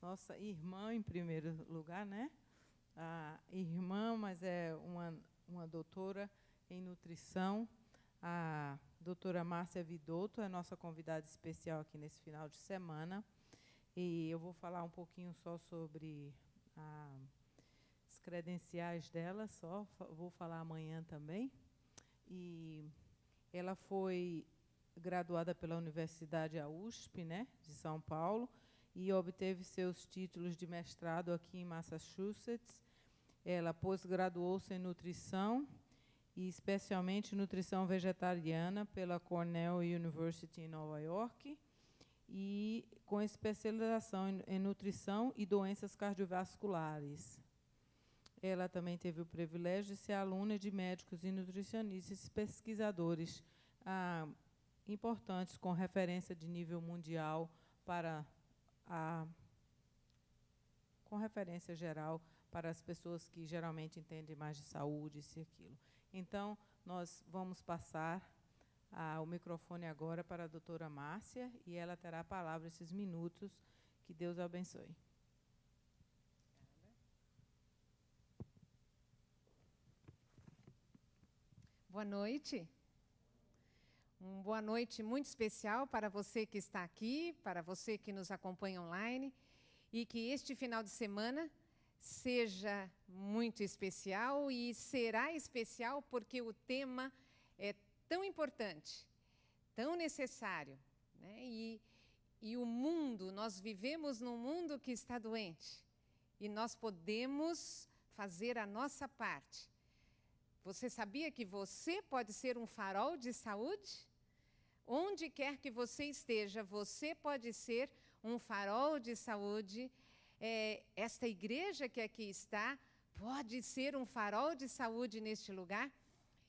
nossa irmã, em primeiro lugar, né? A irmã, mas é uma doutora em nutrição, a doutora Márcia Vidotto, é nossa convidada especial aqui nesse final de semana. E eu vou falar um pouquinho só sobre as credenciais dela, vou falar amanhã também. E ela foi graduada pela Universidade USP, né, de São Paulo, e obteve seus títulos de mestrado aqui em Massachusetts. Ela pós-graduou-se em nutrição, e especialmente nutrição vegetariana, pela Cornell University em Nova York, e com especialização em nutrição e doenças cardiovasculares. Ela também teve o privilégio de ser aluna de médicos e nutricionistas pesquisadores importantes, com referência de nível mundial, com referência geral para as pessoas que geralmente entendem mais de saúde, isso e aquilo. Então, nós vamos passar o microfone agora para a doutora Márcia, e ela terá a palavra esses minutos. Que Deus a abençoe. Boa noite. Uma boa noite muito especial para você que está aqui, para você que nos acompanha online, e que este final de semana seja muito especial, e será especial porque o tema é tão importante, tão necessário, né? E o mundo, nós vivemos num mundo que está doente, e nós podemos fazer a nossa parte. Você sabia que você pode ser um farol de saúde? Onde quer que você esteja, você pode ser um farol de saúde. Esta igreja que aqui está pode ser um farol de saúde neste lugar,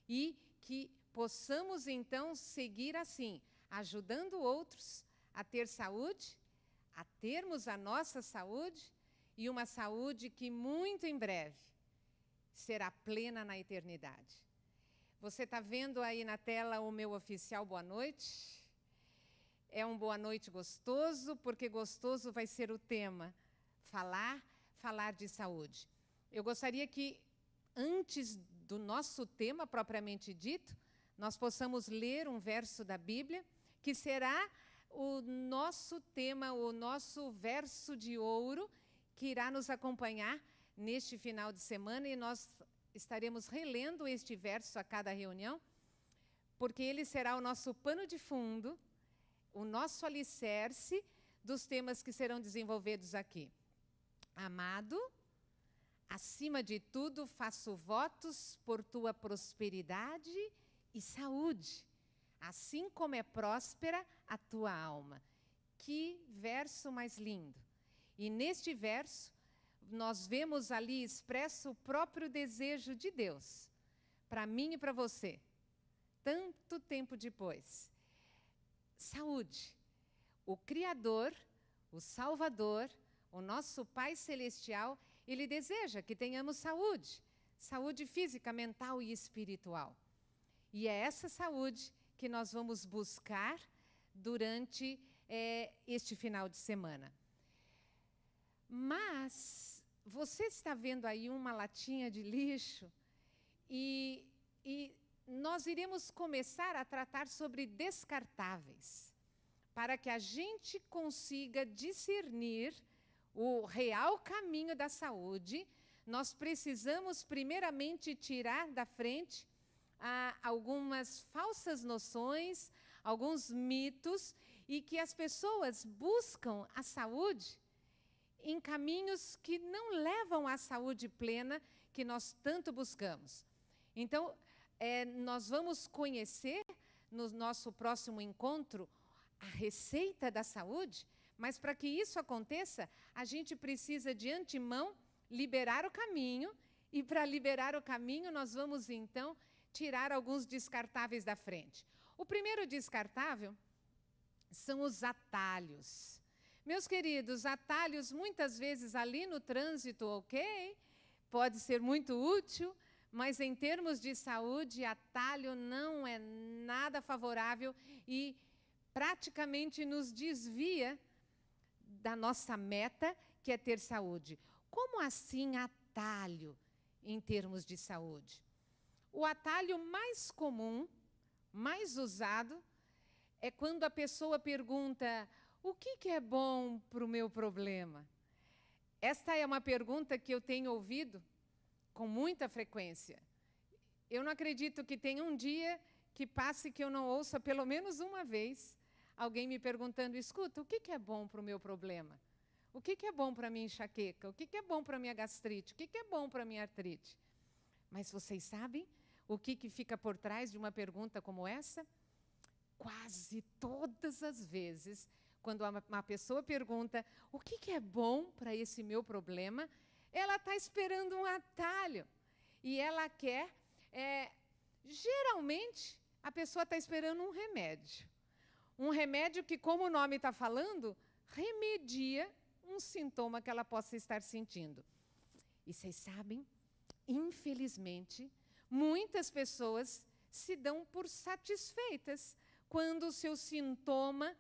e que possamos, então, seguir assim, ajudando outros a ter saúde, a termos a nossa saúde, e uma saúde que muito em breve será plena na eternidade. Você está vendo aí na tela o meu oficial boa noite? É um boa noite gostoso, porque gostoso vai ser o tema. Falar de saúde. Eu gostaria que, antes do nosso tema propriamente dito, nós possamos ler um verso da Bíblia, que será o nosso tema, o nosso verso de ouro, que irá nos acompanhar neste final de semana, e nós estaremos relendo este verso a cada reunião, porque ele será o nosso pano de fundo, o nosso alicerce dos temas que serão desenvolvidos aqui. Amado, acima de tudo, faço votos por tua prosperidade e saúde, assim como é próspera a tua alma. Que verso mais lindo! E neste verso, nós vemos ali expresso o próprio desejo de Deus, para mim e para você, tanto tempo depois. Saúde. O Criador, o Salvador, o nosso Pai Celestial, Ele deseja que tenhamos saúde, saúde física, mental e espiritual. E é essa saúde que nós vamos buscar durante este final de semana. Mas você está vendo aí uma latinha de lixo, e nós iremos começar a tratar sobre descartáveis, para que a gente consiga discernir o real caminho da saúde. Nós precisamos primeiramente tirar da frente algumas falsas noções, alguns mitos, e que as pessoas buscam a saúde em caminhos que não levam à saúde plena que nós tanto buscamos. Então, nós vamos conhecer no nosso próximo encontro a receita da saúde, mas para que isso aconteça, a gente precisa de antemão liberar o caminho, e para liberar o caminho nós vamos então tirar alguns descartáveis da frente. O primeiro descartável são os atalhos. Meus queridos, atalhos muitas vezes ali no trânsito, ok? Pode ser muito útil, mas em termos de saúde, atalho não é nada favorável e praticamente nos desvia da nossa meta, que é ter saúde. Como assim atalho em termos de saúde? O atalho mais comum, mais usado, é quando a pessoa pergunta: o que é bom para o meu problema? Esta é uma pergunta que eu tenho ouvido com muita frequência. Eu não acredito que tenha um dia que passe que eu não ouça pelo menos uma vez alguém me perguntando: escuta, o que é bom para o meu problema? O que é bom para a minha enxaqueca? O que é bom para a minha gastrite? O que é bom para a minha artrite? Mas vocês sabem o que fica por trás de uma pergunta como essa? Quase todas as vezes, quando uma pessoa pergunta o que é bom para esse meu problema, ela está esperando um atalho. E ela quer, geralmente, a pessoa está esperando um remédio. Um remédio que, como o nome está falando, remedia um sintoma que ela possa estar sentindo. E vocês sabem, infelizmente, muitas pessoas se dão por satisfeitas quando o seu sintoma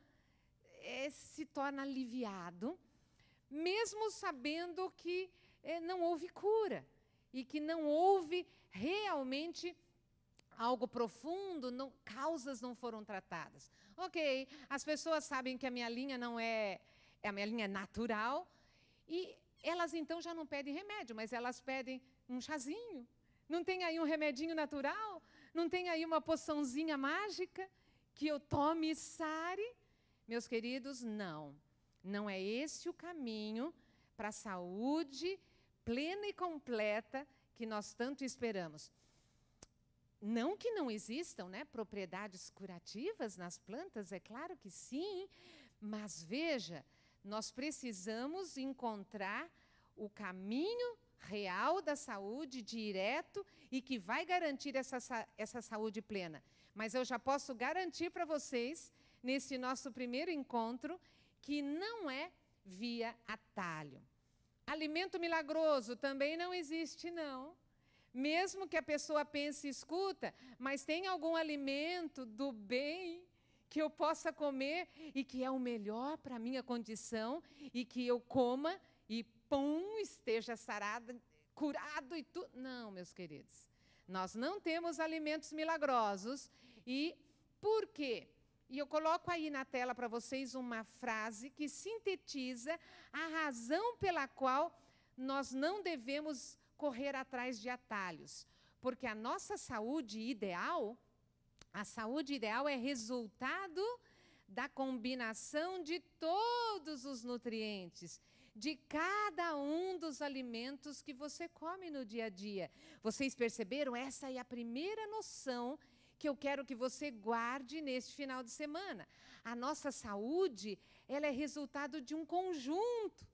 se torna aliviado, mesmo sabendo que não houve cura e que não houve realmente algo profundo, causas não foram tratadas. Ok, as pessoas sabem que a minha linha não é a minha linha natural, e elas então já não pedem remédio, mas elas pedem um chazinho. Não tem aí um remedinho natural? Não tem aí uma poçãozinha mágica que eu tome e sare? Meus queridos, não. Não é esse o caminho para a saúde plena e completa que nós tanto esperamos. Não que não existam, né, propriedades curativas nas plantas, é claro que sim, mas veja, nós precisamos encontrar o caminho real da saúde, direto, e que vai garantir essa saúde plena. Mas eu já posso garantir para vocês, nesse nosso primeiro encontro, que não é via atalho. Alimento milagroso também não existe, não. Mesmo que a pessoa pense, escuta, mas tem algum alimento do bem que eu possa comer e que é o melhor para a minha condição e que eu coma e, pum, esteja sarado, curado e tudo. Não, meus queridos. Nós não temos alimentos milagrosos. E por quê? E eu coloco aí na tela para vocês uma frase que sintetiza a razão pela qual nós não devemos correr atrás de atalhos. Porque a nossa saúde ideal é resultado da combinação de todos os nutrientes, de cada um dos alimentos que você come no dia a dia. Vocês perceberam? Essa é a primeira noção que eu quero que você guarde neste final de semana. A nossa saúde, ela é resultado de um conjunto,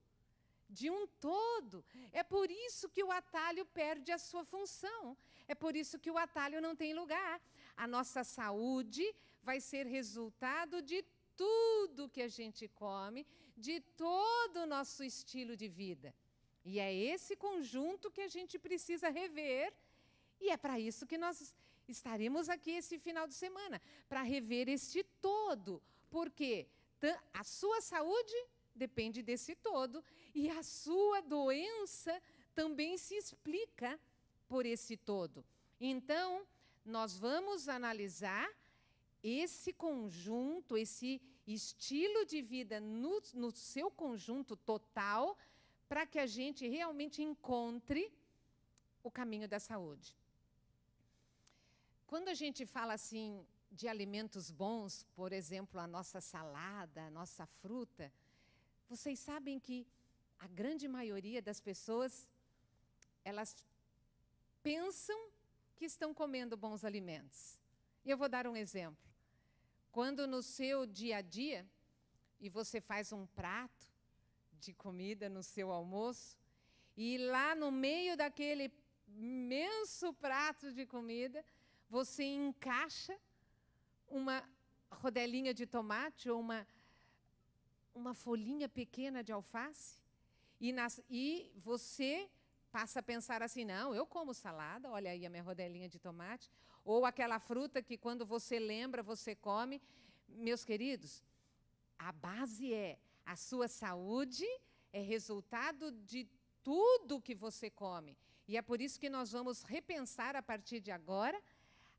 de um todo. É por isso que o atalho perde a sua função. É por isso que o atalho não tem lugar. A nossa saúde vai ser resultado de tudo que a gente come, de todo o nosso estilo de vida. E é esse conjunto que a gente precisa rever, e é para isso que nós estaremos aqui esse final de semana, para rever este todo, porque a sua saúde depende desse todo, e a sua doença também se explica por esse todo. Então, nós vamos analisar esse conjunto, esse estilo de vida no seu conjunto total, para que a gente realmente encontre o caminho da saúde. Quando a gente fala assim de alimentos bons, por exemplo, a nossa salada, a nossa fruta, vocês sabem que a grande maioria das pessoas, elas pensam que estão comendo bons alimentos. E eu vou dar um exemplo. Quando no seu dia a dia, e você faz um prato de comida no seu almoço, e lá no meio daquele imenso prato de comida, você encaixa uma rodelinha de tomate ou uma folhinha pequena de alface, e você passa a pensar assim, não, eu como salada, olha aí a minha rodelinha de tomate, ou aquela fruta que quando você lembra, você come. Meus queridos, a base é A sua saúde é resultado de tudo que você come. E é por isso que nós vamos repensar, a partir de agora,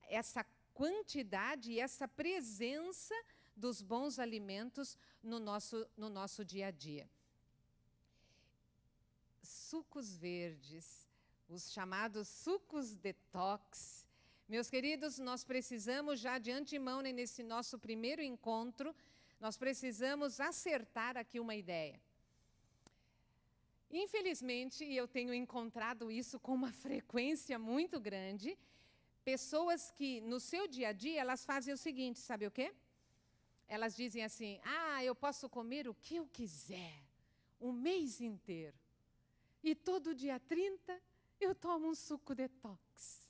essa quantidade e essa presença dos bons alimentos no nosso dia a dia. Sucos verdes, os chamados sucos detox. Meus queridos, nós precisamos já de antemão, nesse nosso primeiro encontro, nós precisamos acertar aqui uma ideia. Infelizmente, eu tenho encontrado isso com uma frequência muito grande, pessoas que, no seu dia a dia, elas fazem o seguinte, sabe o quê? Elas dizem assim, eu posso comer o que eu quiser, o mês inteiro. E todo dia 30, eu tomo um suco detox.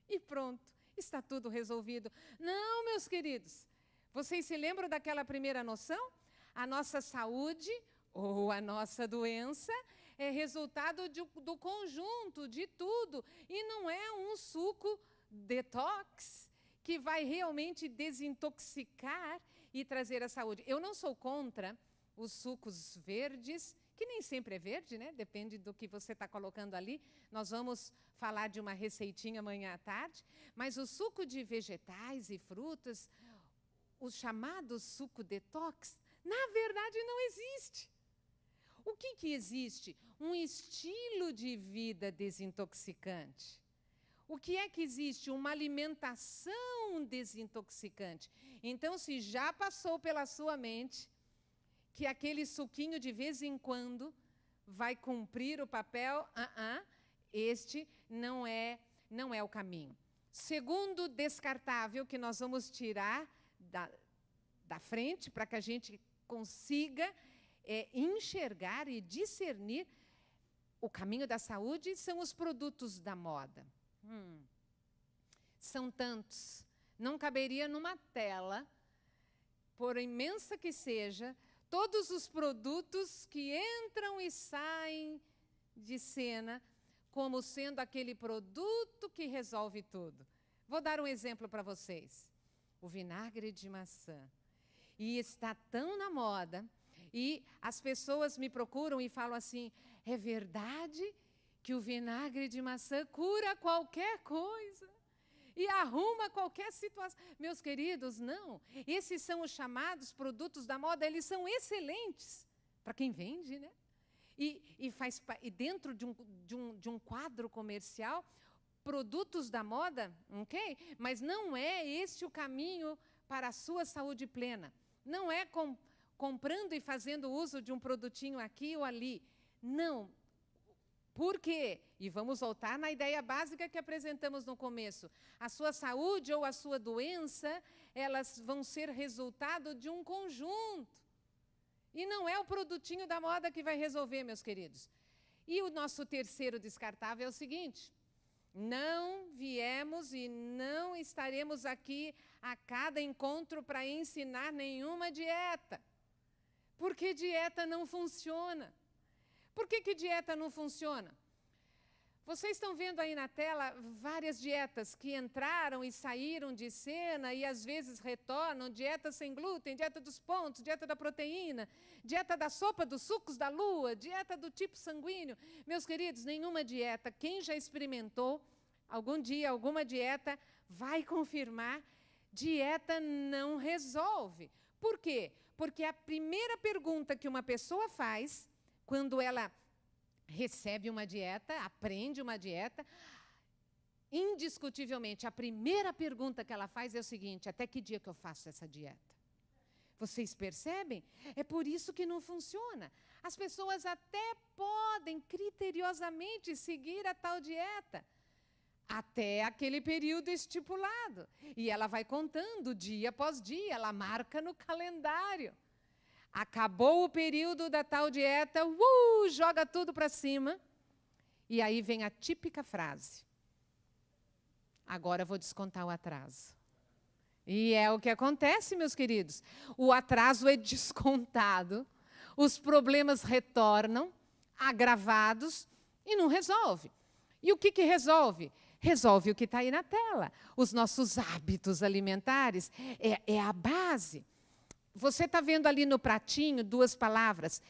E pronto, está tudo resolvido. Não, meus queridos, vocês se lembram daquela primeira noção? A nossa saúde ou a nossa doença é resultado do conjunto, de tudo. E não é um suco detox que vai realmente desintoxicar e trazer a saúde. Eu não sou contra os sucos verdes, que nem sempre é verde, né? Depende do que você está colocando ali. Nós vamos falar de uma receitinha amanhã à tarde. Mas o suco de vegetais e frutas, o chamado suco detox, na verdade não existe. O que existe? Um estilo de vida desintoxicante. O que é que existe? Uma alimentação desintoxicante. Então, se já passou pela sua mente que aquele suquinho de vez em quando vai cumprir o papel, este não é o caminho. Segundo descartável que nós vamos tirar da frente para que a gente consiga enxergar e discernir o caminho da saúde, são os produtos da moda. São tantos. Não caberia numa tela, por imensa que seja, todos os produtos que entram e saem de cena como sendo aquele produto que resolve tudo. Vou dar um exemplo para vocês. O vinagre de maçã. E está tão na moda, e as pessoas me procuram e falam assim, é verdade que o vinagre de maçã cura qualquer coisa e arruma qualquer situação? Meus queridos, não. Esses são os chamados produtos da moda, eles são excelentes para quem vende, né? E dentro de um quadro comercial, produtos da moda, ok? Mas não é este o caminho para a sua saúde plena. Não é comprando e fazendo uso de um produtinho aqui ou ali. Não. Por quê? E vamos voltar na ideia básica que apresentamos no começo. A sua saúde ou a sua doença, elas vão ser resultado de um conjunto. E não é o produtinho da moda que vai resolver, meus queridos. E o nosso terceiro descartável é o seguinte: não viemos e não estaremos aqui a cada encontro para ensinar nenhuma dieta. Porque dieta não funciona. Por que dieta não funciona? Vocês estão vendo aí na tela várias dietas que entraram e saíram de cena e às vezes retornam, dieta sem glúten, dieta dos pontos, dieta da proteína, dieta da sopa dos sucos da lua, dieta do tipo sanguíneo. Meus queridos, nenhuma dieta, quem já experimentou algum dia alguma dieta, vai confirmar, dieta não resolve. Por quê? Porque a primeira pergunta que uma pessoa faz, quando ela recebe uma dieta, aprende uma dieta, indiscutivelmente, a primeira pergunta que ela faz é o seguinte: até que dia que eu faço essa dieta? Vocês percebem? É por isso que não funciona. As pessoas até podem criteriosamente seguir a tal dieta, até aquele período estipulado. E ela vai contando dia após dia, ela marca no calendário. Acabou o período da tal dieta, joga tudo para cima. E aí vem a típica frase: agora eu vou descontar o atraso. E é o que acontece, meus queridos. O atraso é descontado, os problemas retornam, agravados, e não resolve. E o que resolve? Resolve o que está aí na tela. Os nossos hábitos alimentares é a base. você está vendo ali no pratinho 2 palavras.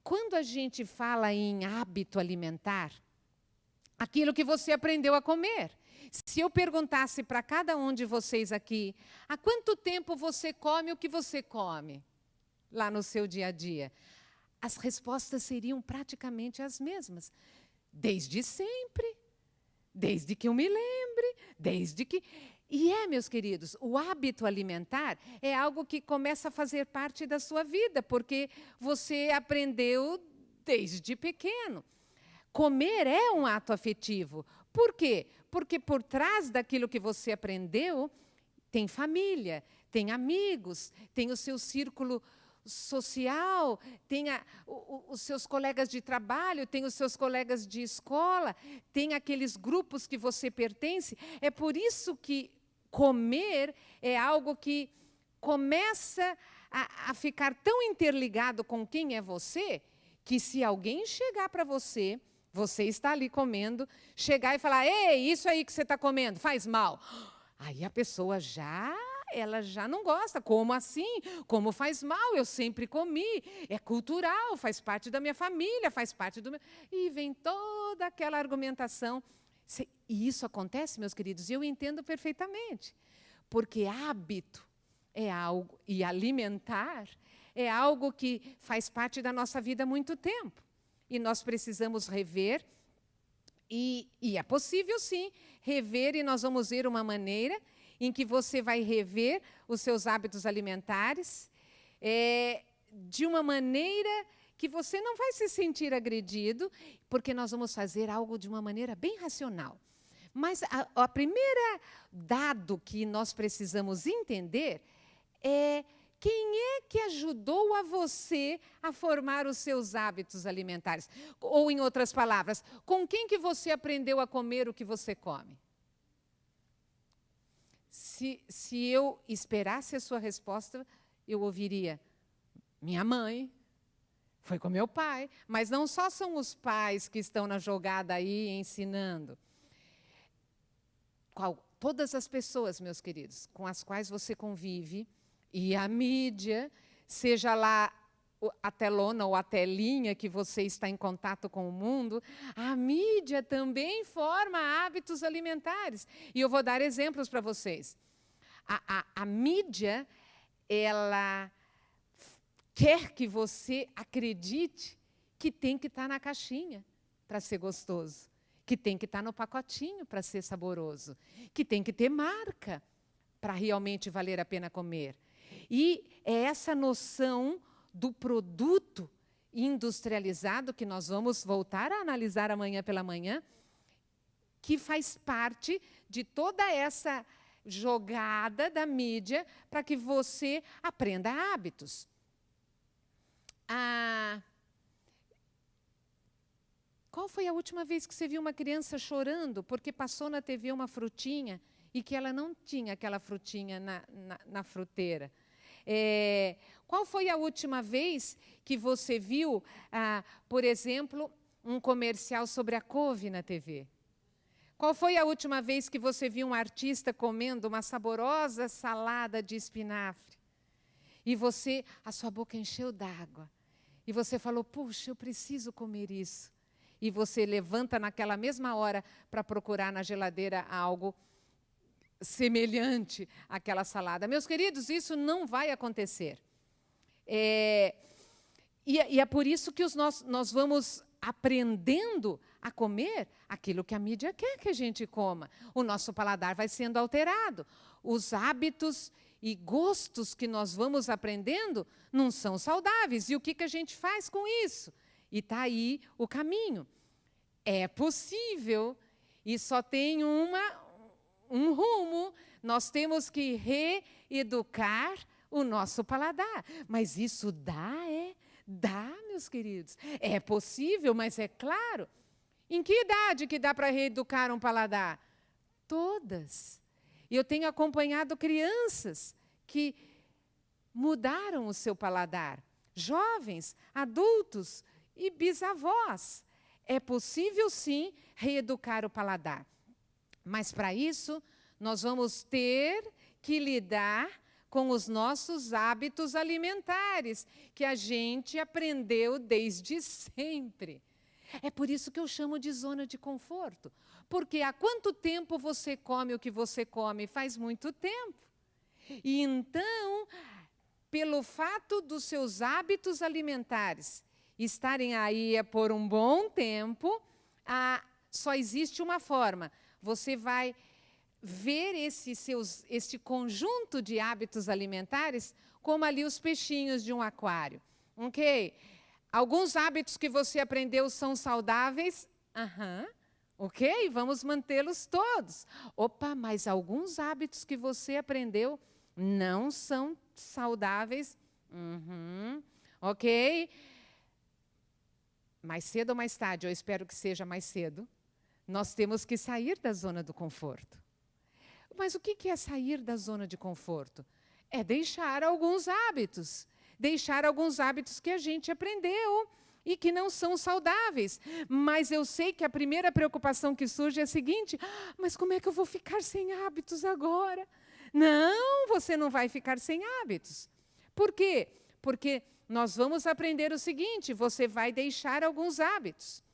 Quando a gente fala em hábito alimentar, aquilo que você aprendeu a comer. Se eu perguntasse para cada um de vocês aqui, há quanto tempo você come o que você come lá no seu dia a dia? As respostas seriam praticamente as mesmas. Desde sempre, desde que eu me lembre, desde que... E meus queridos, o hábito alimentar é algo que começa a fazer parte da sua vida, porque você aprendeu desde pequeno. Comer é um ato afetivo. Por quê? Porque por trás daquilo que você aprendeu, tem família, tem amigos, tem o seu círculo social, tem os seus colegas de trabalho, tem os seus colegas de escola, tem aqueles grupos que você pertence. É por isso que comer é algo que começa a ficar tão interligado com quem é você, que se alguém chegar para você, você está ali comendo, chegar e falar, ei, isso aí que você está comendo faz mal. Aí a pessoa ela já não gosta. Como assim? Como faz mal? Eu sempre comi. É cultural, faz parte da minha família, faz parte do meu... E vem toda aquela argumentação. E isso acontece, meus queridos, e eu entendo perfeitamente. Porque hábito é algo, e alimentar é algo que faz parte da nossa vida há muito tempo. E nós precisamos rever, e é possível, sim, rever, e nós vamos ver uma maneira em que você vai rever os seus hábitos alimentares de uma maneira que você não vai se sentir agredido, porque nós vamos fazer algo de uma maneira bem racional. Mas a primeira dado que nós precisamos entender é quem é que ajudou a você a formar os seus hábitos alimentares? Ou, em outras palavras, com quem que você aprendeu a comer o que você come? Se eu esperasse a sua resposta, eu ouviria, minha mãe, foi com meu pai. Mas não só são os pais que estão na jogada aí ensinando. Todas as pessoas, meus queridos, com as quais você convive, e a mídia, seja lá a telona ou a telinha que você está em contato com o mundo, a mídia também forma hábitos alimentares. E eu vou dar exemplos para vocês. A mídia, ela quer que você acredite que tem que estar na caixinha para ser gostoso, que tem que estar no pacotinho para ser saboroso, que tem que ter marca para realmente valer a pena comer. E é essa noção do produto industrializado, que nós vamos voltar a analisar amanhã pela manhã, que faz parte de toda essa jogada da mídia para que você aprenda hábitos. Qual foi a última vez que você viu uma criança chorando porque passou na TV uma frutinha e que ela não tinha aquela frutinha na fruteira? Qual foi a última vez que você viu, por exemplo, um comercial sobre a couve na TV? Qual foi a última vez que você viu um artista comendo uma saborosa salada de espinafre? E a sua boca encheu d'água. E você falou, puxa, eu preciso comer isso. E você levanta naquela mesma hora para procurar na geladeira algo semelhante àquela salada. Meus queridos, isso não vai acontecer. E é por isso que nós vamos aprendendo a comer aquilo que a mídia quer que a gente coma. O nosso paladar vai sendo alterado. Os hábitos e gostos que nós vamos aprendendo não são saudáveis. E o que a gente faz com isso? E está aí o caminho. É possível e só tem um rumo. Nós temos que reeducar o nosso paladar. Mas isso dá, meus queridos. É possível, mas é claro. Em que idade que dá para reeducar um paladar? Todas. E eu tenho acompanhado crianças que mudaram o seu paladar. Jovens, adultos e bisavós. É possível, sim, reeducar o paladar. Mas, para isso, nós vamos ter que lidar com os nossos hábitos alimentares, que a gente aprendeu desde sempre. É por isso que eu chamo de zona de conforto. Porque há quanto tempo você come o que você come? Faz muito tempo. E então, pelo fato dos seus hábitos alimentares estarem aí por um bom tempo, só existe uma forma. Você vai ver este conjunto de hábitos alimentares como ali os peixinhos de um aquário. Ok? Alguns hábitos que você aprendeu são saudáveis? Ok, vamos mantê-los todos. Opa, mas alguns hábitos que você aprendeu não são saudáveis? Ok. Mais cedo ou mais tarde, eu espero que seja mais cedo, nós temos que sair da zona do conforto. Mas o que é sair da zona de conforto? É deixar alguns hábitos. Deixar alguns hábitos que a gente aprendeu e que não são saudáveis. Mas eu sei que a primeira preocupação que surge é a seguinte: mas como é que eu vou ficar sem hábitos agora? Não, você não vai ficar sem hábitos. Por quê? Porque nós vamos aprender o seguinte: você vai deixar alguns hábitos,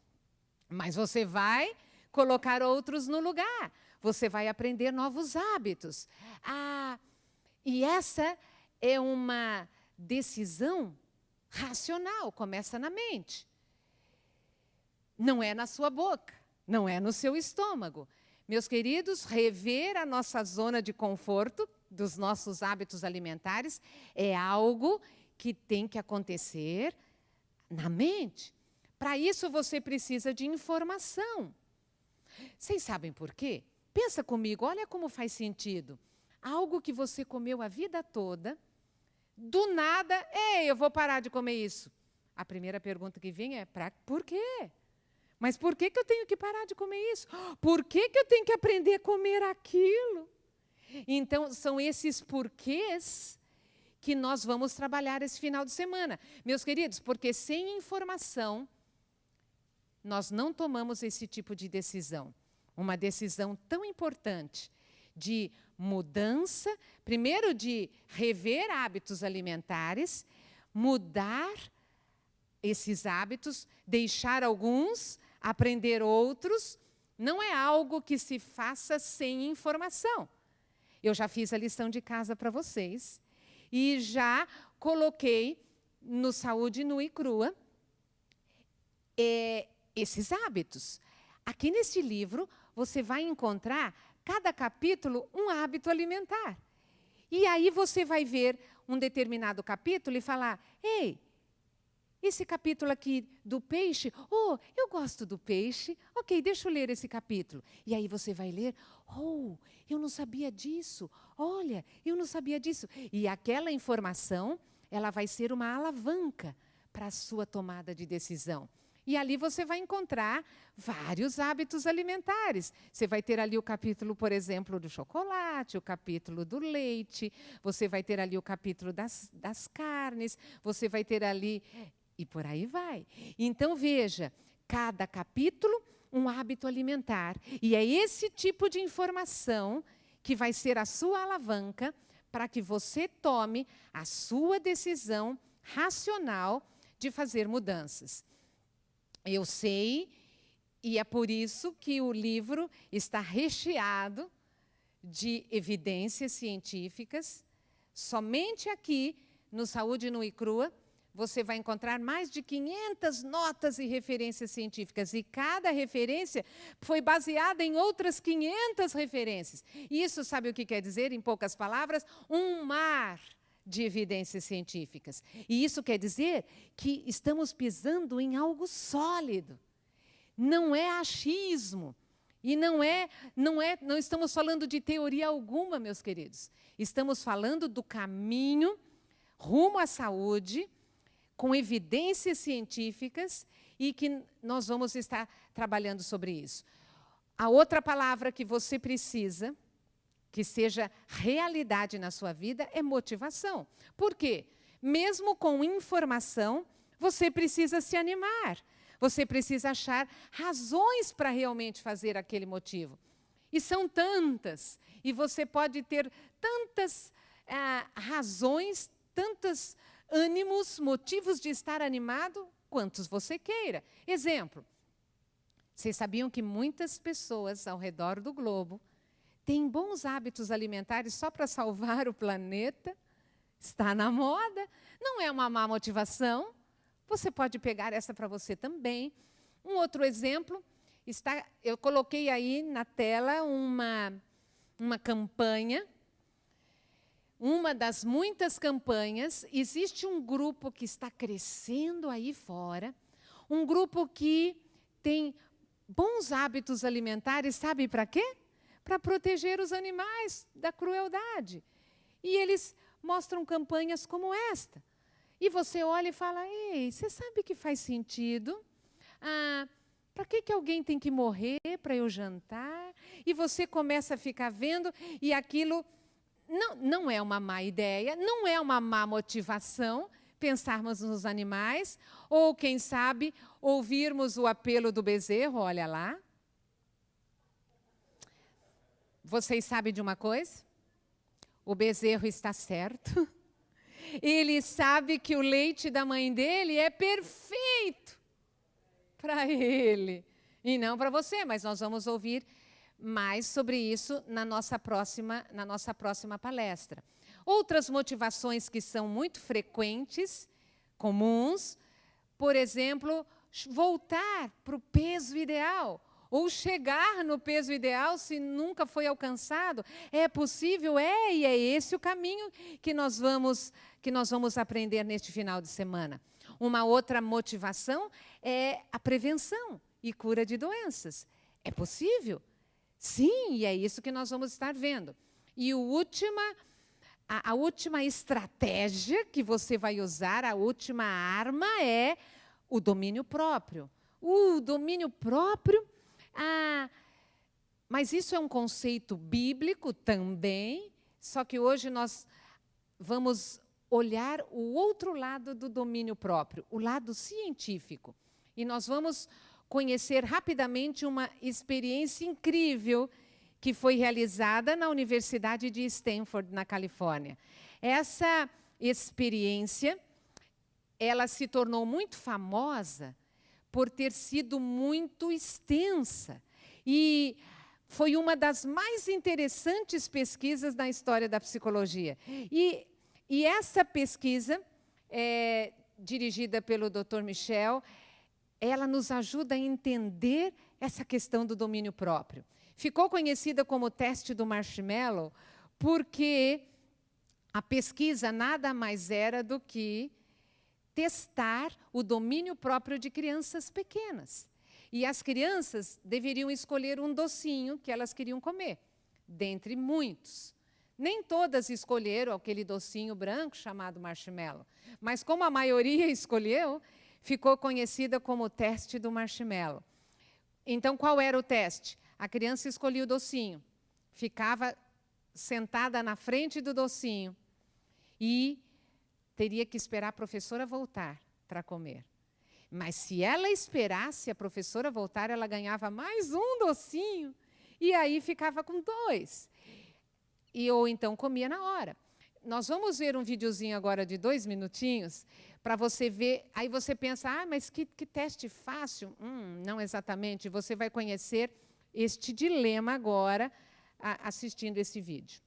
mas você vai colocar outros no lugar. Você vai aprender novos hábitos. E essa é uma decisão racional, começa na mente. Não é na sua boca, não é no seu estômago. Meus queridos, rever a nossa zona de conforto dos nossos hábitos alimentares é algo que tem que acontecer na mente. Para isso, você precisa de informação. Vocês sabem por quê? Pensa comigo, olha como faz sentido. Algo que você comeu a vida toda, do nada, eu vou parar de comer isso. A primeira pergunta que vem é, por quê? Mas por que eu tenho que parar de comer isso? Por que eu tenho que aprender a comer aquilo? Então, são esses porquês que nós vamos trabalhar esse final de semana. Meus queridos, porque sem informação, nós não tomamos esse tipo de decisão. Uma decisão tão importante de mudança, primeiro de rever hábitos alimentares, mudar esses hábitos, deixar alguns, aprender outros, não é algo que se faça sem informação. Eu já fiz a lição de casa para vocês e já coloquei no Saúde Nua e Crua esses hábitos. Aqui neste livro, você vai encontrar, cada capítulo, um hábito alimentar. E aí você vai ver um determinado capítulo e falar, ei, esse capítulo aqui do peixe, eu gosto do peixe, ok, deixa eu ler esse capítulo. E aí você vai ler, eu não sabia disso, olha, eu não sabia disso. E aquela informação, ela vai ser uma alavanca para a sua tomada de decisão. E ali você vai encontrar vários hábitos alimentares. Você vai ter ali o capítulo, por exemplo, do chocolate, o capítulo do leite, você vai ter ali o capítulo das carnes, você vai ter ali... E por aí vai. Então, veja, cada capítulo, um hábito alimentar. E é esse tipo de informação que vai ser a sua alavanca para que você tome a sua decisão racional de fazer mudanças. Eu sei, e é por isso que o livro está recheado de evidências científicas. Somente aqui, no Saúde Nua e Crua, você vai encontrar mais de 500 notas e referências científicas. E cada referência foi baseada em outras 500 referências. Isso, sabe o que quer dizer, em poucas palavras? Um mar de evidências científicas. E isso quer dizer que estamos pisando em algo sólido. Não é achismo. E não estamos falando de teoria alguma, meus queridos. Estamos falando do caminho rumo à saúde, com evidências científicas, e que nós vamos estar trabalhando sobre isso. A outra palavra que você precisa, que seja realidade na sua vida, é motivação. Por quê? Mesmo com informação, você precisa se animar. Você precisa achar razões para realmente fazer aquele motivo. E são tantas. E você pode ter tantas razões, tantos ânimos, motivos de estar animado, quantos você queira. Exemplo, vocês sabiam que muitas pessoas ao redor do globo têm bons hábitos alimentares só para salvar o planeta? Está na moda, não é uma má motivação. Você pode pegar essa para você também. Um outro exemplo, eu coloquei aí na tela uma campanha, uma das muitas campanhas. Existe um grupo que está crescendo aí fora, um grupo que tem bons hábitos alimentares, sabe para quê? Para proteger os animais da crueldade. E eles mostram campanhas como esta. E você olha e fala, ei, você sabe que faz sentido? Para que alguém tem que morrer para eu jantar? E você começa a ficar vendo, e aquilo não é uma má ideia, não é uma má motivação pensarmos nos animais, ou, quem sabe, ouvirmos o apelo do bezerro, olha lá. Vocês sabem de uma coisa? O bezerro está certo. Ele sabe que o leite da mãe dele é perfeito para ele. E não para você, mas nós vamos ouvir mais sobre isso na nossa próxima palestra. Outras motivações que são muito frequentes, comuns, por exemplo, voltar para o peso ideal, ou chegar no peso ideal se nunca foi alcançado. É possível? E é esse o caminho que nós vamos aprender neste final de semana. Uma outra motivação é a prevenção e cura de doenças. É possível? Sim, e é isso que nós vamos estar vendo. E a última estratégia que você vai usar, a última arma é o domínio próprio. O domínio próprio, mas isso é um conceito bíblico também, só que hoje nós vamos olhar o outro lado do domínio próprio, o lado científico. E nós vamos conhecer rapidamente uma experiência incrível que foi realizada na Universidade de Stanford, na Califórnia. Essa experiência, ela se tornou muito famosa por ter sido muito extensa. E foi uma das mais interessantes pesquisas na história da psicologia. E essa pesquisa, dirigida pelo Dr. Michel, ela nos ajuda a entender essa questão do domínio próprio. Ficou conhecida como o teste do marshmallow, porque a pesquisa nada mais era do que testar o domínio próprio de crianças pequenas. E as crianças deveriam escolher um docinho que elas queriam comer, dentre muitos. Nem todas escolheram aquele docinho branco chamado marshmallow, mas como a maioria escolheu, ficou conhecida como o teste do marshmallow. Então, qual era o teste? A criança escolhia o docinho, ficava sentada na frente do docinho e teria que esperar a professora voltar para comer. Mas se ela esperasse a professora voltar, ela ganhava mais um docinho e aí ficava com 2. Ou então comia na hora. Nós vamos ver um videozinho agora de 2 minutinhos para você ver. Aí você pensa, mas que teste fácil. Não exatamente. Você vai conhecer este dilema agora assistindo esse vídeo.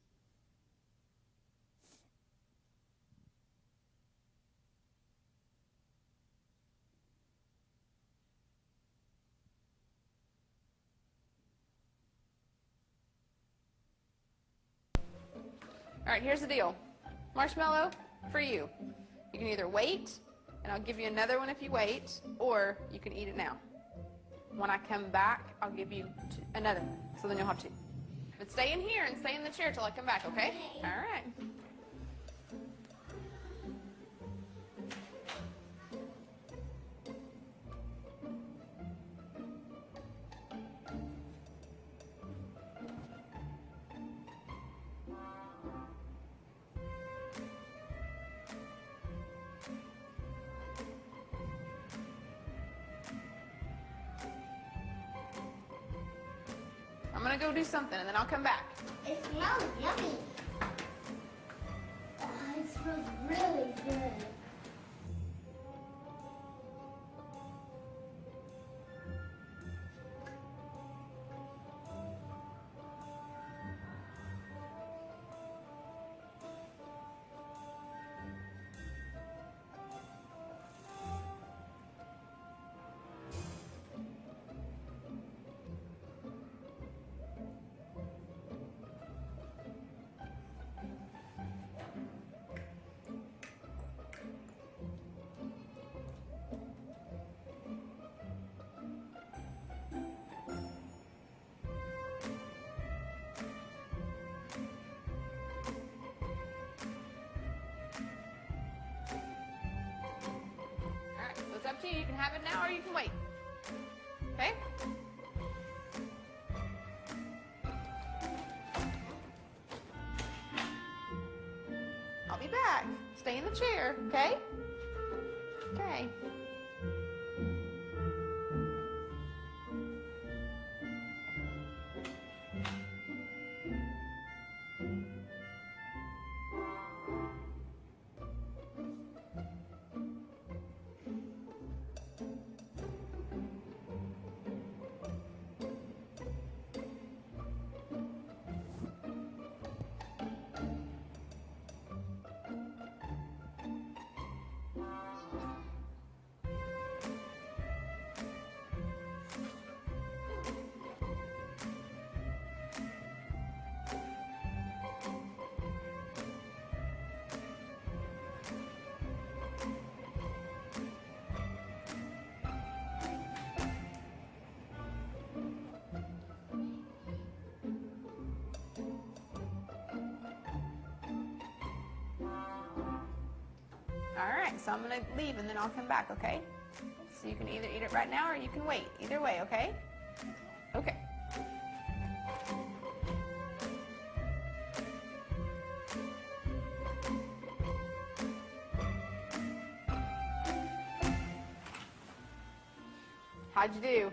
All right, here's the deal. Marshmallow, for you. You can either wait, and I'll give you another one if you wait, or you can eat it now. When I come back, I'll give you another one, so then you'll have 2. But stay in here and stay in the chair till I come back, okay? All right. I'm gonna go do something and then I'll come back. It smells yummy. really good. Alright, so it's up to you. You can have it now or you can wait. Okay? I'll be back. Stay in the chair, okay? Okay. Alright, so I'm going to leave and then I'll come back, okay? So you can either eat it right now or you can wait. Either way, okay? Okay. How'd you do?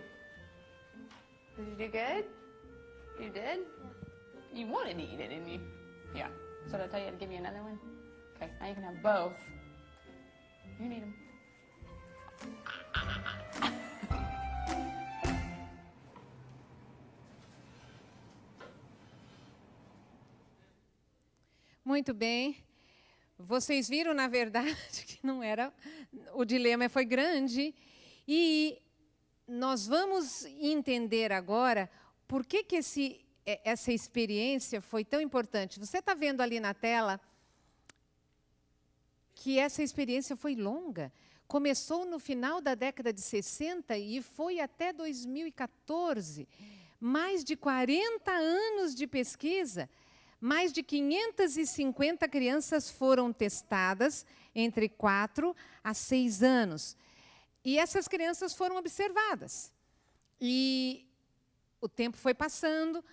Did you do good? You did? You wanted to eat it, didn't you? Yeah. So did I tell you to give you another one? Okay, now you can have both. You need them. Muito bem. Vocês viram, na verdade, que não era... O dilema foi grande. E nós vamos entender agora por que essa experiência foi tão importante. Você está vendo ali na tela que essa experiência foi longa. Começou no final da década de 60 e foi até 2014. Mais de 40 anos de pesquisa. Mais de 550 crianças foram testadas entre 4 a 6 anos. E essas crianças foram observadas. E o tempo foi passando.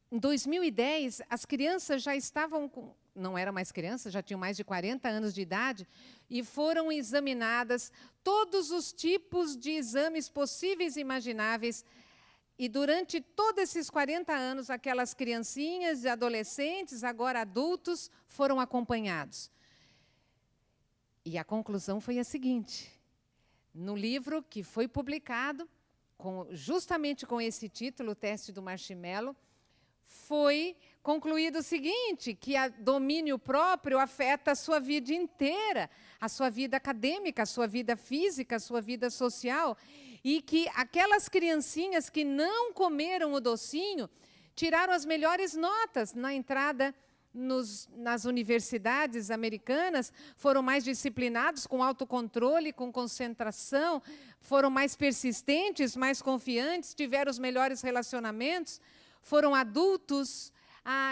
Em 2010, as crianças já estavam com... Não eram mais crianças, já tinham mais de 40 anos de idade, e foram examinadas todos os tipos de exames possíveis e imagináveis. E durante todos esses 40 anos, aquelas criancinhas e adolescentes, agora adultos, foram acompanhados. E a conclusão foi a seguinte: no livro que foi publicado, justamente com esse título, O Teste do Marshmallow, foi concluído o seguinte, que o domínio próprio afeta a sua vida inteira, a sua vida acadêmica, a sua vida física, a sua vida social, e que aquelas criancinhas que não comeram o docinho tiraram as melhores notas na entrada nas universidades americanas, foram mais disciplinados, com autocontrole, com concentração, foram mais persistentes, mais confiantes, tiveram os melhores relacionamentos, foram adultos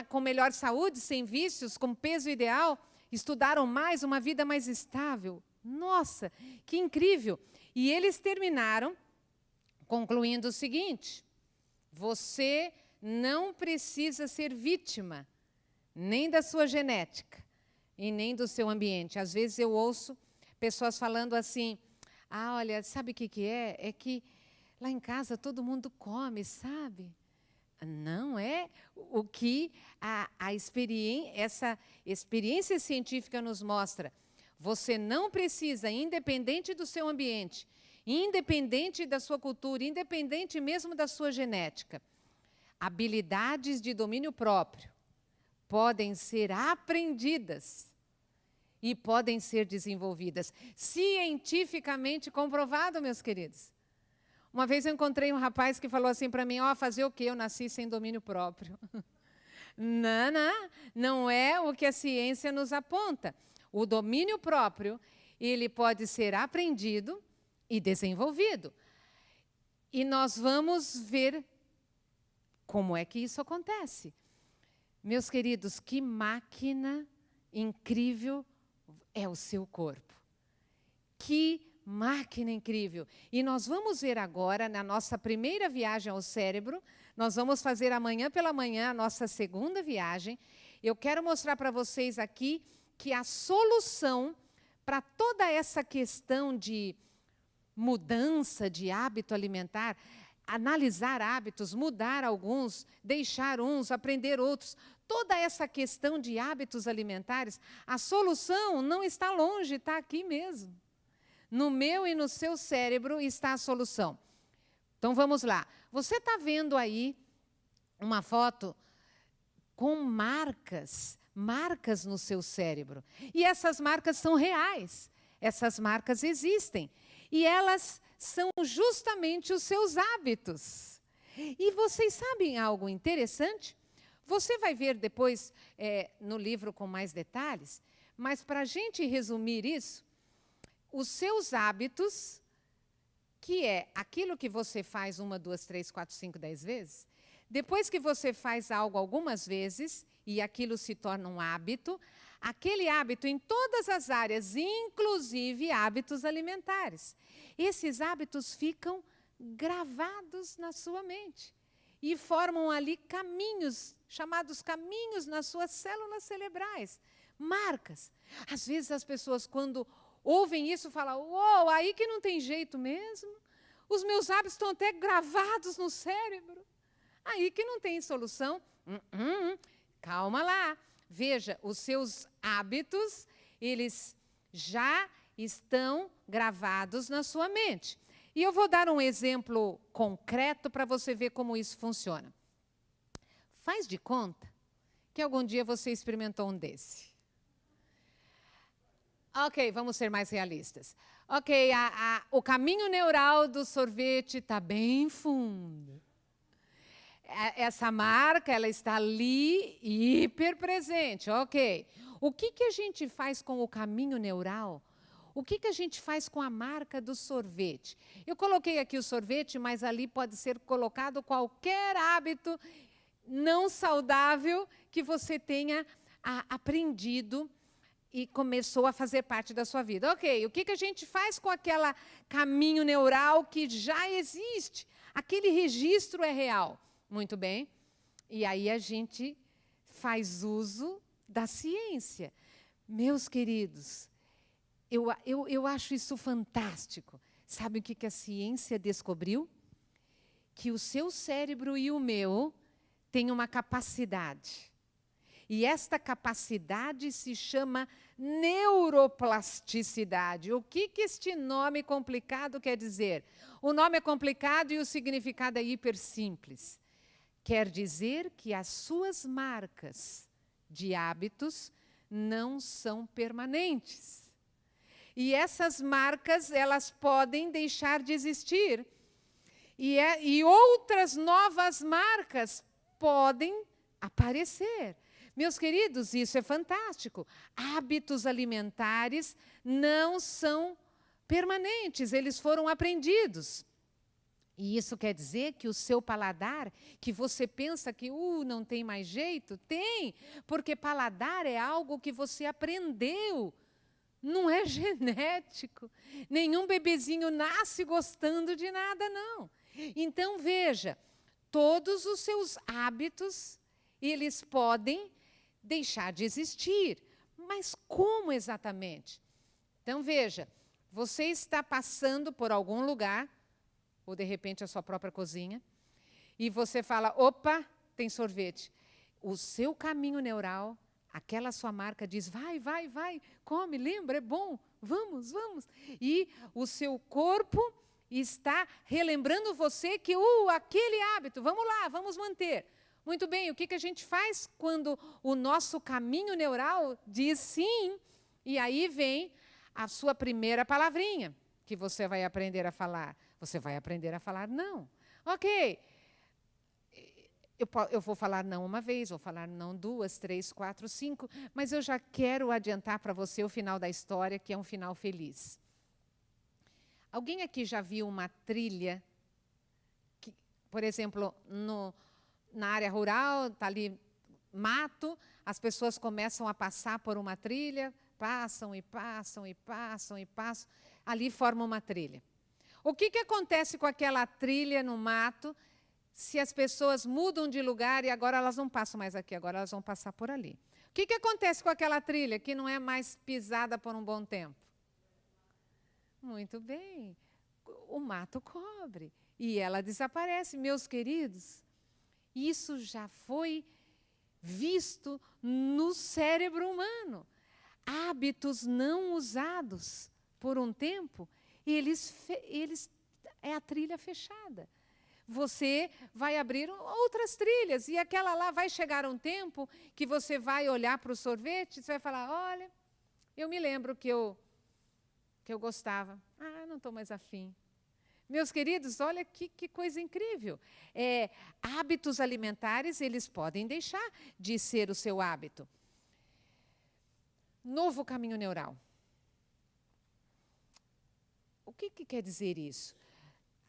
com melhor saúde, sem vícios, com peso ideal, estudaram mais, uma vida mais estável. Nossa, que incrível! E eles terminaram concluindo o seguinte: você não precisa ser vítima nem da sua genética e nem do seu ambiente. Às vezes eu ouço pessoas falando assim: ah, olha, sabe o que é? É que lá em casa todo mundo come, sabe? Não é o que essa experiência científica nos mostra. Você não precisa, independente do seu ambiente, independente da sua cultura, independente mesmo da sua genética, habilidades de domínio próprio podem ser aprendidas e podem ser desenvolvidas. Cientificamente comprovado, meus queridos. Uma vez eu encontrei um rapaz que falou assim para mim, fazer o quê? Eu nasci sem domínio próprio. Não é o que a ciência nos aponta. O domínio próprio, ele pode ser aprendido e desenvolvido. E nós vamos ver como é que isso acontece. Meus queridos, que máquina incrível é o seu corpo. Que máquina incrível! E nós vamos ver agora, na nossa primeira viagem ao cérebro, nós vamos fazer amanhã pela manhã a nossa segunda viagem. Eu quero mostrar para vocês aqui que a solução para toda essa questão de mudança de hábito alimentar, analisar hábitos, mudar alguns, deixar uns, aprender outros, toda essa questão de hábitos alimentares, a solução não está longe, está aqui mesmo. No meu e no seu cérebro está a solução. Então, vamos lá. Você está vendo aí uma foto com marcas no seu cérebro. E essas marcas são reais. Essas marcas existem. E elas são justamente os seus hábitos. E vocês sabem algo interessante? Você vai ver depois no livro com mais detalhes, mas para a gente resumir isso, os seus hábitos, que é aquilo que você faz 1, 2, 3, 4, 5, 10 vezes, depois que você faz algo algumas vezes, e aquilo se torna um hábito, aquele hábito em todas as áreas, inclusive hábitos alimentares. Esses hábitos ficam gravados na sua mente e formam ali caminhos, chamados caminhos nas suas células cerebrais, marcas. Às vezes as pessoas, quando ouvem isso, falam, uou, aí que não tem jeito mesmo, os meus hábitos estão até gravados no cérebro, aí que não tem solução. Calma lá. Veja, os seus hábitos, eles já estão gravados na sua mente. E eu vou dar um exemplo concreto para você ver como isso funciona. Faz de conta que algum dia você experimentou um desse. Ok, vamos ser mais realistas. Ok, o caminho neural do sorvete está bem fundo. Essa marca, ela está ali, hiper presente, ok. O que a gente faz com o caminho neural? O que a gente faz com a marca do sorvete? Eu coloquei aqui o sorvete, mas ali pode ser colocado qualquer hábito não saudável que você tenha aprendido e começou a fazer parte da sua vida. Ok, o que a gente faz com aquele caminho neural que já existe? Aquele registro é real. Muito bem. E aí a gente faz uso da ciência. Meus queridos, eu acho isso fantástico. Sabe o que a ciência descobriu? Que o seu cérebro e o meu têm uma capacidade. E esta capacidade se chama neuroplasticidade. O que este nome complicado quer dizer? O nome é complicado e o significado é hiper simples. Quer dizer que as suas marcas de hábitos não são permanentes. E essas marcas, elas podem deixar de existir. E outras novas marcas podem aparecer. Meus queridos, isso é fantástico. Hábitos alimentares não são permanentes, eles foram aprendidos. E isso quer dizer que o seu paladar, que você pensa que não tem mais jeito, tem, porque paladar é algo que você aprendeu, não é genético. Nenhum bebezinho nasce gostando de nada, não. Então, veja, todos os seus hábitos, eles podem deixar de existir. Mas como exatamente? Então, veja, você está passando por algum lugar, ou de repente a sua própria cozinha, e você fala, opa, tem sorvete. O seu caminho neural, aquela sua marca diz, vai, come, lembra, é bom, vamos. E o seu corpo está relembrando você que, aquele hábito, vamos lá, vamos manter. Muito bem, o que a gente faz quando o nosso caminho neural diz sim? E aí vem a sua primeira palavrinha que você vai aprender a falar. Você vai aprender a falar não. Ok, eu vou falar não uma vez, vou falar não 2, 3, 4, 5, mas eu já quero adiantar para você o final da história, que é um final feliz. Alguém aqui já viu uma trilha, que, por exemplo, na área rural, está ali mato, as pessoas começam a passar por uma trilha, passam, ali forma uma trilha. O que acontece com aquela trilha no mato se as pessoas mudam de lugar e agora elas não passam mais aqui, agora elas vão passar por ali? O que acontece com aquela trilha que não é mais pisada por um bom tempo? Muito bem, o mato cobre e ela desaparece. Meus queridos, isso já foi visto no cérebro humano. Hábitos não usados por um tempo, eles é a trilha fechada. Você vai abrir outras trilhas e aquela lá vai chegar um tempo que você vai olhar para o sorvete e você vai falar, olha, eu me lembro que eu gostava. Não estou mais afim. Meus queridos, olha que coisa incrível. Hábitos alimentares, eles podem deixar de ser o seu hábito. Novo caminho neural. O que quer dizer isso?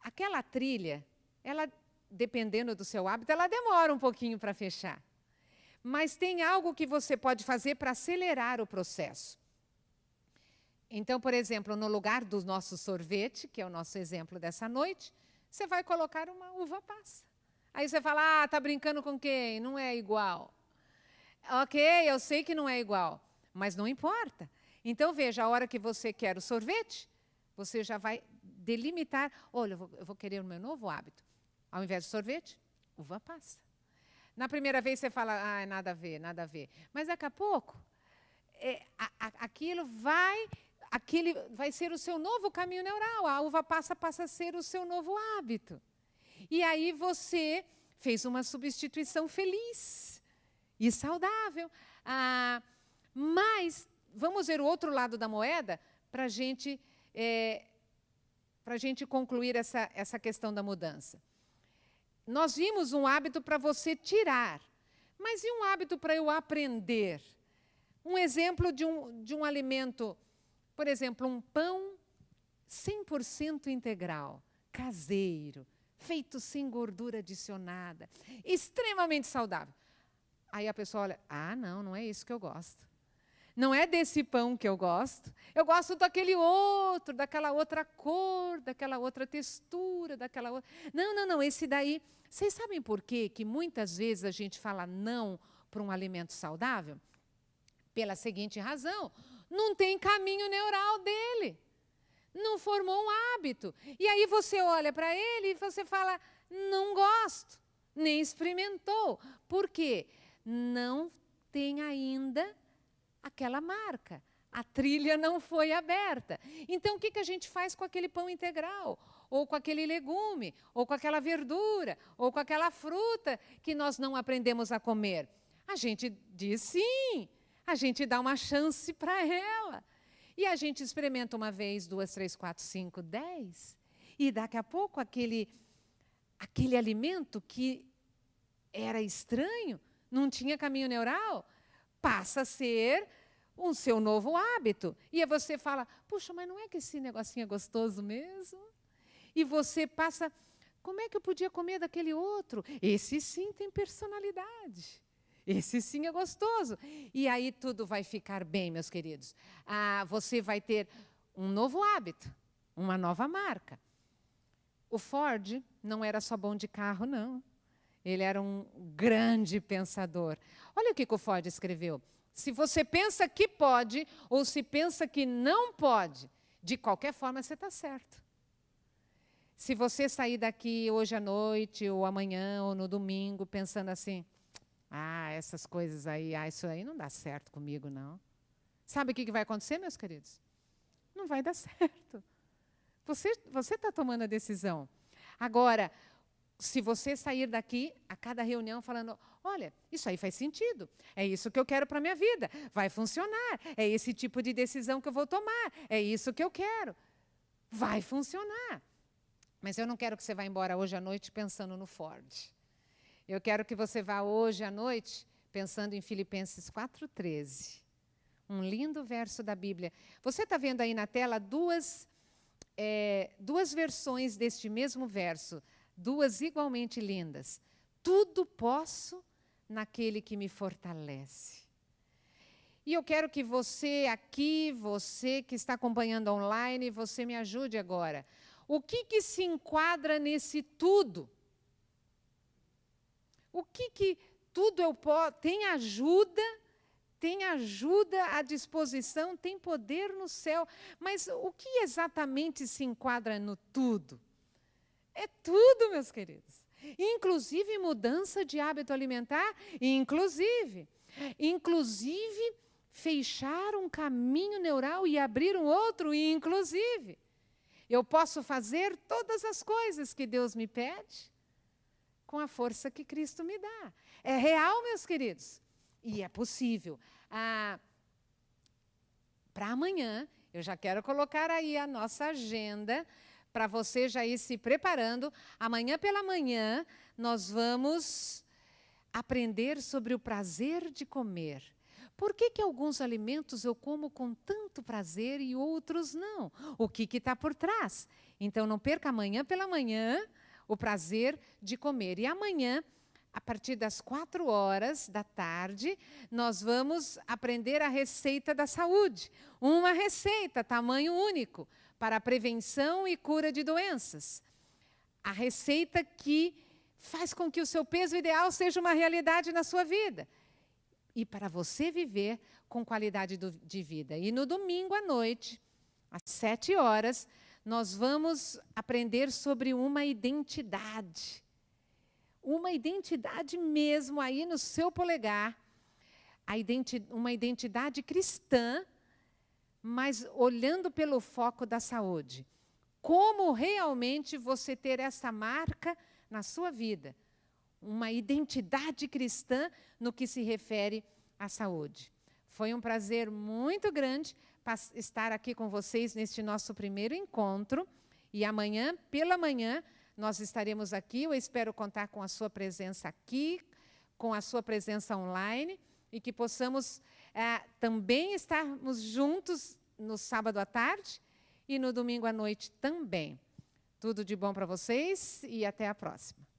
Aquela trilha, ela, dependendo do seu hábito, ela demora um pouquinho para fechar. Mas tem algo que você pode fazer para acelerar o processo. Então, por exemplo, no lugar do nosso sorvete, que é o nosso exemplo dessa noite, você vai colocar uma uva passa. Aí você fala, está brincando com quem? Não é igual. Ok, eu sei que não é igual, mas não importa. Então, veja, a hora que você quer o sorvete, você já vai delimitar, olha, eu vou querer o meu novo hábito. Ao invés de sorvete, uva passa. Na primeira vez você fala, nada a ver. Mas daqui a pouco, aquilo vai ser o seu novo caminho neural. A uva passa a ser o seu novo hábito. E aí você fez uma substituição feliz e saudável. Mas vamos ver o outro lado da moeda para a gente concluir essa questão da mudança. Nós vimos um hábito para você tirar, mas e um hábito para eu aprender? Um exemplo de um alimento, por exemplo, um pão 100% integral, caseiro, feito sem gordura adicionada, extremamente saudável. Aí a pessoa olha, não é isso que eu gosto. Não é desse pão que eu gosto daquele outro, daquela outra cor, daquela outra textura, daquela outra... Não, esse daí... Vocês sabem por quê que muitas vezes a gente fala não para um alimento saudável? Pela seguinte razão, não tem caminho neural dele. Não formou um hábito. E aí você olha para ele e você fala, não gosto, nem experimentou. Por quê? Não tem ainda aquela marca. A trilha não foi aberta. Então, o que a gente faz com aquele pão integral? Ou com aquele legume? Ou com aquela verdura? Ou com aquela fruta que nós não aprendemos a comer? A gente diz sim. A gente dá uma chance para ela. E a gente experimenta uma vez, 2, 3, 4, 5, 10. E daqui a pouco aquele alimento que era estranho, não tinha caminho neural, passa a ser o seu novo hábito. E aí você fala, puxa, mas não é que esse negocinho é gostoso mesmo? E você passa, como é que eu podia comer daquele outro? Esse sim tem personalidade. Esse sim é gostoso. E aí tudo vai ficar bem, meus queridos. Você vai ter um novo hábito, uma nova marca. O Ford não era só bom de carro, não. Ele era um grande pensador. Olha o que o Ford escreveu. Se você pensa que pode ou se pensa que não pode, de qualquer forma você está certo. Se você sair daqui hoje à noite, ou amanhã, ou no domingo, pensando assim, essas coisas aí, isso aí não dá certo comigo, não. Sabe o que vai acontecer, meus queridos? Não vai dar certo. Você está tomando a decisão. Agora, se você sair daqui a cada reunião falando, olha, isso aí faz sentido, é isso que eu quero para a minha vida, vai funcionar, é esse tipo de decisão que eu vou tomar, é isso que eu quero, vai funcionar. Mas eu não quero que você vá embora hoje à noite pensando no Ford. Eu quero que você vá hoje à noite pensando em Filipenses 4:13. Um lindo verso da Bíblia. Você está vendo aí na tela duas versões deste mesmo verso, duas igualmente lindas. Tudo posso naquele que me fortalece. E eu quero que você aqui, você que está acompanhando online, você me ajude agora. O que se enquadra nesse tudo? O que tudo eu posso? Tem ajuda à disposição, tem poder no céu. Mas o que exatamente se enquadra no tudo? É tudo, meus queridos. Inclusive mudança de hábito alimentar, inclusive fechar um caminho neural e abrir um outro, inclusive. Eu posso fazer todas as coisas que Deus me pede com a força que Cristo me dá. É real, meus queridos. E é possível. Para amanhã, eu já quero colocar aí a nossa agenda para você já ir se preparando. Amanhã pela manhã, nós vamos aprender sobre o prazer de comer. Por que alguns alimentos eu como com tanto prazer e outros não? O que está por trás? Então, não perca amanhã pela manhã o prazer de comer. E amanhã, a partir das 16h, nós vamos aprender a receita da saúde. Uma receita, tamanho único, para a prevenção e cura de doenças. A receita que faz com que o seu peso ideal seja uma realidade na sua vida. E para você viver com qualidade de vida. E no domingo à noite, às 7h, nós vamos aprender sobre uma identidade. Uma identidade mesmo aí no seu polegar. Uma identidade cristã, mas olhando pelo foco da saúde. Como realmente você ter essa marca na sua vida. Uma identidade cristã no que se refere à saúde. Foi um prazer muito grande estar aqui com vocês neste nosso primeiro encontro. E amanhã, pela manhã, nós estaremos aqui. Eu espero contar com a sua presença aqui, com a sua presença online, e que possamos também estarmos juntos no sábado à tarde e no domingo à noite também. Tudo de bom para vocês e até a próxima.